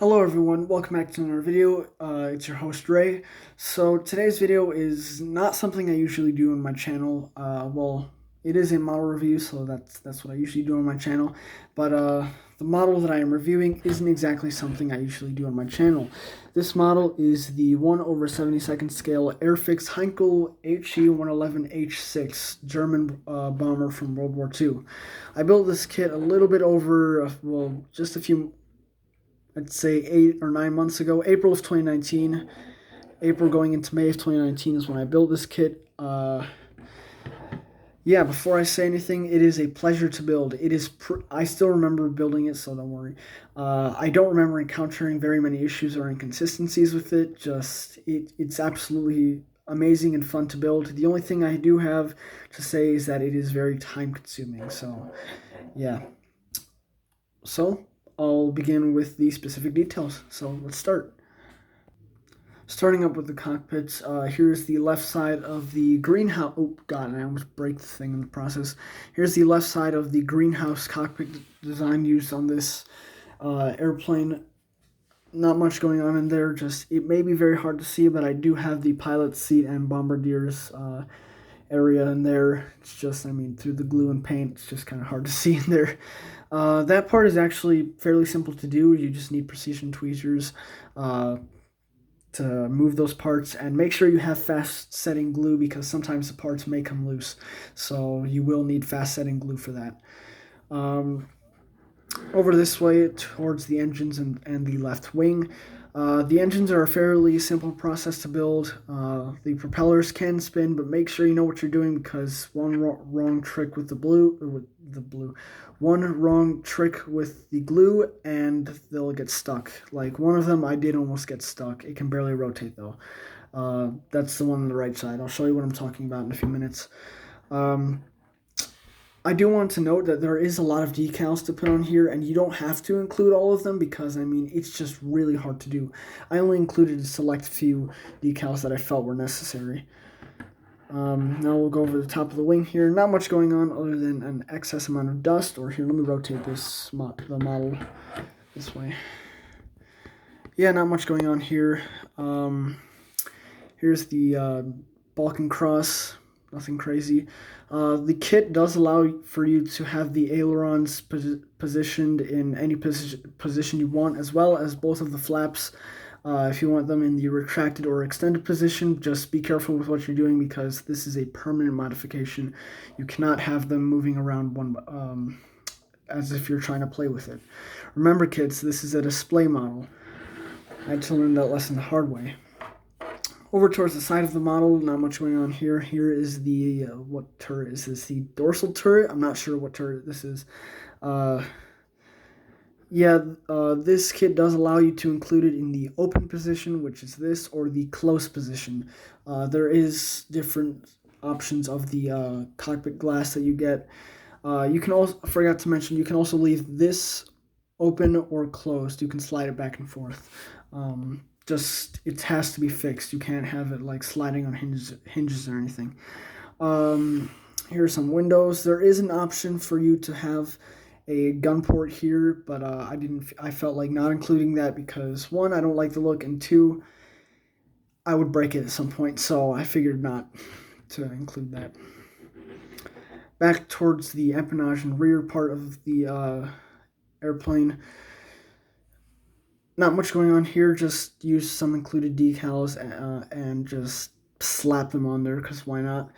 Hello everyone, welcome back to another video. It's your host Ray. So today's video is not something I usually do on my channel. Well, it is a model review, so that's what I usually do on my channel. But the model that I am reviewing isn't exactly something I usually do on my channel. This model is the 1/72 scale Airfix Heinkel HE-111 H-6 German bomber from World War II. I built this kit a little bit over, just a few, I'd say 8 or 9 months ago, April of 2019. April going into May of 2019 is when I built this kit. Yeah, before I say anything, it is a pleasure to build. I still remember building it, so don't worry. I don't remember encountering very many issues or inconsistencies with it. It's absolutely amazing and fun to build. The only thing I do have to say is that it is very time consuming. So, yeah. So, I'll begin with the specific details. So let's start. Starting up with the cockpits, here's the left side of the greenhouse. Oh god, I almost break the thing in the process. Here's the left side of the greenhouse cockpit design used on this airplane. Not much going on in there. It may be very hard to see, but I do have the pilot seat and bombardier's area in there. It's just, through the glue and paint, it's just kind of hard to see in there. That part is actually fairly simple to do. You just need precision tweezers to move those parts, and make sure you have fast setting glue because sometimes the parts may come loose. So you will need fast setting glue for that. Over this way towards the engines and the left wing. The engines are a fairly simple process to build. The propellers can spin, but make sure you know what you're doing because one wrong trick with one wrong trick with the glue and they'll get stuck. Like one of them, I did almost get stuck. It can barely rotate though. That's the one on the right side. I'll show you what I'm talking about in a few minutes. I do want to note that there is a lot of decals to put on here, and you don't have to include all of them because, it's just really hard to do. I only included a select few decals that I felt were necessary. Now we'll go over the top of the wing here. Not much going on other than an excess amount of dust. Or here, let me rotate the model this way. Yeah, not much going on here. Here's the Balkan cross. Nothing crazy. The kit does allow for you to have the ailerons positioned in any position you want, as well as both of the flaps. If you want them in the retracted or extended position, just be careful with what you're doing because this is a permanent modification. You cannot have them moving around as if you're trying to play with it. Remember, kids, this is a display model. I had to learn that lesson the hard way. Over towards the side of the model, not much going on here. Here is the, what turret is this? The dorsal turret? I'm not sure what turret this is. This kit does allow you to include it in the open position, which is this, or the close position. There is different options of the cockpit glass that you get. You can also, I forgot to mention, you can also leave this open or closed. You can slide it back and forth. It has to be fixed. You can't have it like sliding on hinges or anything. Here are some windows. There is an option for you to have a gun port here, but I felt like not including that because one, I don't like the look, and two, I would break it at some point, so I figured not to include that. Back towards the empennage and rear part of the airplane. Not much going on here, just use some included decals and just slap them on there, because why not?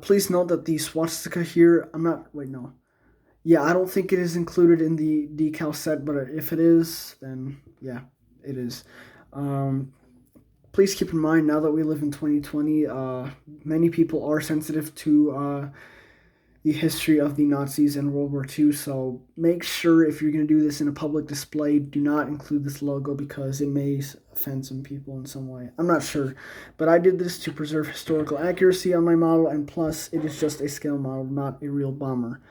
Please note that the swastika here, I don't think it is included in the decal set, but if it is, then yeah, it is. Please keep in mind, now that we live in 2020, many people are sensitive to the history of the Nazis and World War II, so make sure if you're going to do this in a public display, do not include this logo because it may offend some people in some way. I'm not sure, but I did this to preserve historical accuracy on my model, and plus, it is just a scale model, not a real bomber.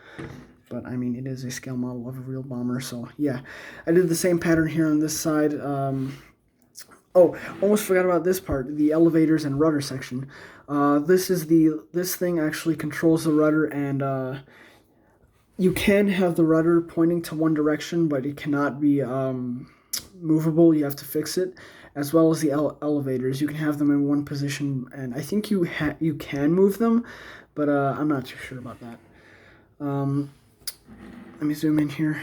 But, it is a scale model of a real bomber, so yeah. I did the same pattern here on this side. Oh, almost forgot about this part, the elevators and rudder section. This thing actually controls the rudder, and you can have the rudder pointing to one direction, but it cannot be movable. You have to fix it, as well as the elevators. You can have them in one position, and I think you can move them, but I'm not too sure about that. Let me zoom in here.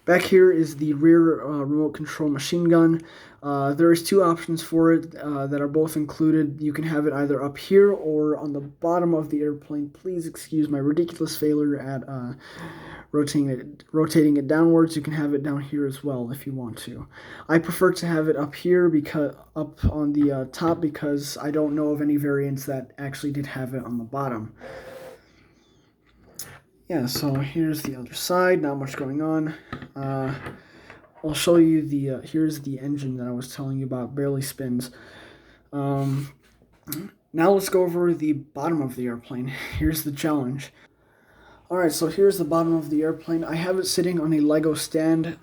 Back here is the rear remote control machine gun. There's two options for it that are both included. You can have it either up here or on the bottom of the airplane. Please excuse my ridiculous failure at rotating it downwards. You can have it down here as well if you want to. I prefer to have it up here, because up on the top, because I don't know of any variants that actually did have it on the bottom. Yeah, so here's the other side. Not much going on. I'll show you the, here's the engine that I was telling you about, barely spins. Now let's go over the bottom of the airplane. Here's the challenge. Alright, so here's the bottom of the airplane. I have it sitting on a Lego stand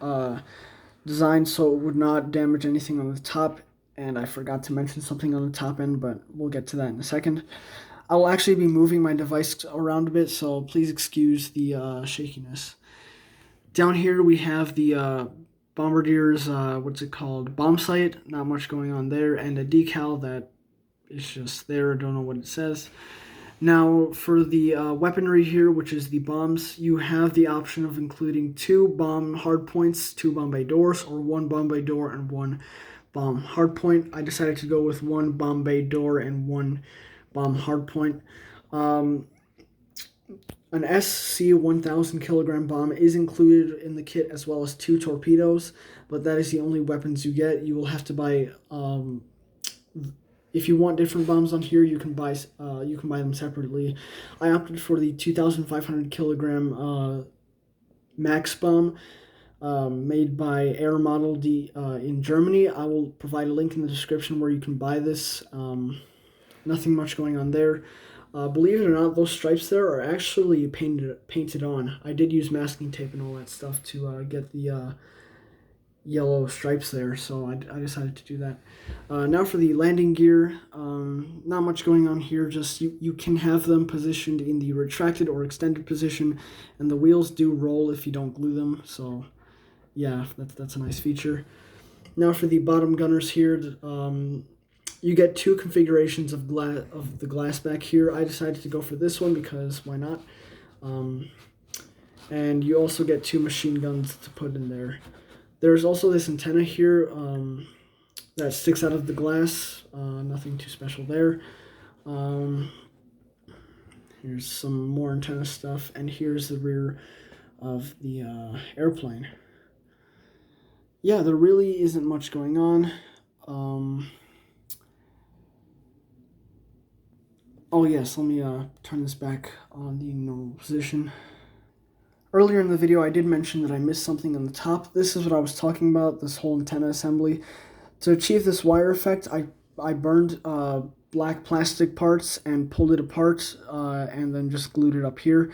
designed so it would not damage anything on the top, and I forgot to mention something on the top end, but we'll get to that in a second. I will actually be moving my device around a bit, so please excuse the shakiness. Down here we have the Bombardier's, what's it called, bomb sight. Not much going on there, and a decal that is just there. I don't know what it says. Now, for the weaponry here, which is the bombs, you have the option of including 2 bomb hardpoints, 2 bomb bay doors, or 1 bomb bay door and 1 bomb hardpoint. I decided to go with 1 bomb bay door and 1 bomb hardpoint. An SC 1,000 kilogram bomb is included in the kit, as well as 2 torpedoes, but that is the only weapons you get. You will have to buy, if you want different bombs on here, you can buy them separately. I opted for the 2,500 kilogram Max bomb, made by Air Model D in Germany. I will provide a link in the description where you can buy this. Nothing much going on there. Believe it or not, those stripes there are actually painted on. I did use masking tape and all that stuff to get the yellow stripes there, so I decided to do that. Now for the landing gear, not much going on here, just you can have them positioned in the retracted or extended position, and the wheels do roll if you don't glue them, so yeah, that's a nice feature. Now for the bottom gunners here, you get 2 configurations of the glass back here. I decided to go for this one because why not? And you also get 2 machine guns to put in there. There's also this antenna here that sticks out of the glass. Nothing too special there. Here's some more antenna stuff, and here's the rear of the airplane. Yeah, there really isn't much going on. Oh yes, let me turn this back on the normal position. Earlier in the video, I did mention that I missed something on the top. This is what I was talking about, this whole antenna assembly. To achieve this wire effect, I burned black plastic parts and pulled it apart and then just glued it up here.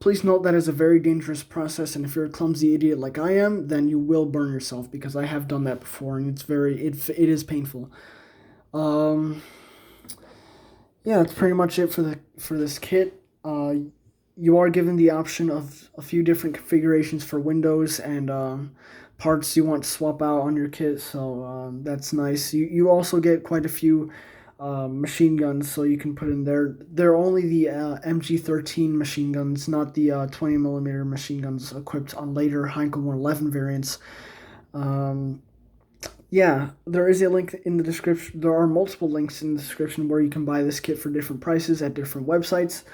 Please note that is a very dangerous process, and if you're a clumsy idiot like I am, then you will burn yourself, because I have done that before, and it is painful. Yeah, that's pretty much it for this kit. You are given the option of a few different configurations for windows and parts you want to swap out on your kit, so that's nice. You also get quite a few machine guns, so you can put in there. They're only the MG13 machine guns, not the 20mm machine guns equipped on later Heinkel HE-111 variants. Yeah, there is a link in the description. There are multiple links in the description where you can buy this kit for different prices at different websites.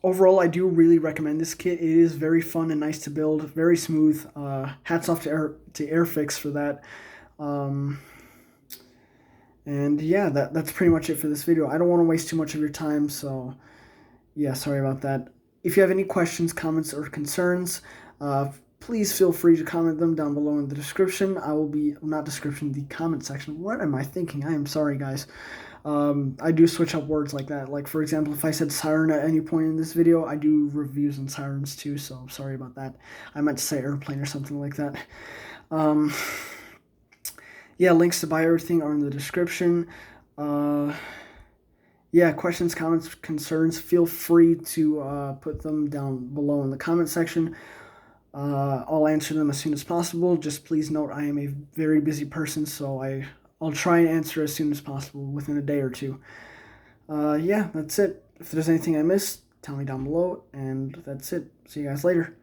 Overall, I do really recommend this kit. It is very fun and nice to build, very smooth. Hats off to Airfix for that. And yeah, that's pretty much it for this video. I don't want to waste too much of your time, so yeah, sorry about that. If you have any questions, comments, or concerns, please feel free to comment them down below in the description. The comment section. What am I thinking? I am sorry, guys. I do switch up words like that. Like, for example, if I said siren at any point in this video, I do reviews on sirens too, so I'm sorry about that. I meant to say airplane or something like that. Yeah, links to buy everything are in the description. Yeah, questions, comments, concerns, feel free to put them down below in the comment section. I'll answer them as soon as possible. Just please note I am a very busy person, so I'll try and answer as soon as possible within a day or two. Yeah, that's it. If there's anything I missed, tell me down below, and that's it. See you guys later.